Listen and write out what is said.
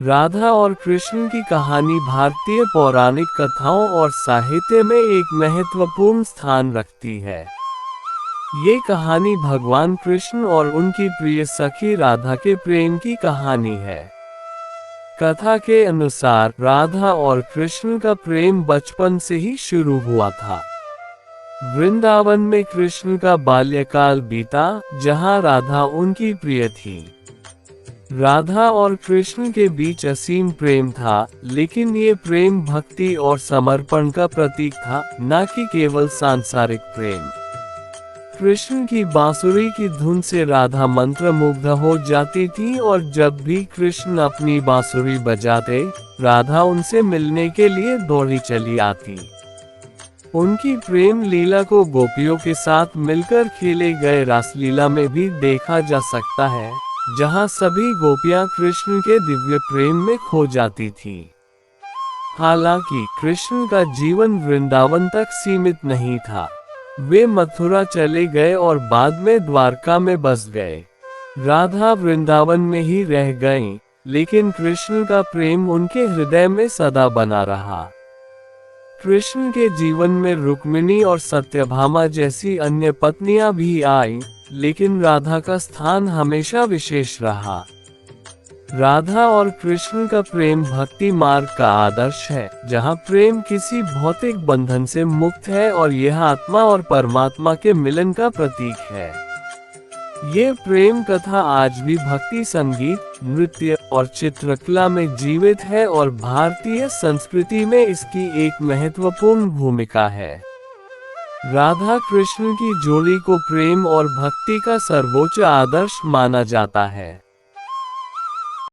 राधा और कृष्ण की कहानी भारतीय पौराणिक कथाओं और साहित्य में एक महत्वपूर्ण स्थान रखती है। ये कहानी भगवान कृष्ण और उनकी प्रिय सखी राधा के प्रेम की कहानी है। कथा के अनुसार राधा और कृष्ण का प्रेम बचपन से ही शुरू हुआ था। वृंदावन में कृष्ण का बाल्यकाल बीता, जहां राधा उनकी प्रिय थी। राधा और कृष्ण के बीच असीम प्रेम था, लेकिन ये प्रेम भक्ति और समर्पण का प्रतीक था, न कि केवल सांसारिक प्रेम। कृष्ण की बांसुरी की धुन से राधा मंत्रमुग्ध हो जाती थी और जब भी कृष्ण अपनी बांसुरी बजाते, राधा उनसे मिलने के लिए दौड़ी चली आती। उनकी प्रेम लीला को गोपियों के साथ मिलकर खेले गए रासलीला में भी देखा जा सकता है, जहां सभी गोपियां कृष्ण के दिव्य प्रेम में खो जाती थी। हालांकि कृष्ण का जीवन वृंदावन तक सीमित नहीं था। वे मथुरा चले गए और बाद में द्वारका में बस गए। राधा वृंदावन में ही रह गईं, लेकिन कृष्ण का प्रेम उनके हृदय में सदा बना रहा। कृष्ण के जीवन में रुक्मिणी और सत्यभामा जैसी अन्य पत्नियां भी आईं, लेकिन राधा का स्थान हमेशा विशेष रहा। राधा और कृष्ण का प्रेम भक्ति मार्ग का आदर्श है, जहां प्रेम किसी भौतिक बंधन से मुक्त है और यह आत्मा और परमात्मा के मिलन का प्रतीक है। ये प्रेम कथा आज भी भक्ति संगीत, नृत्य और चित्रकला में जीवित है और भारतीय संस्कृति में इसकी एक महत्वपूर्ण भूमिका है। राधा कृष्ण की जोड़ी को प्रेम और भक्ति का सर्वोच्च आदर्श माना जाता है।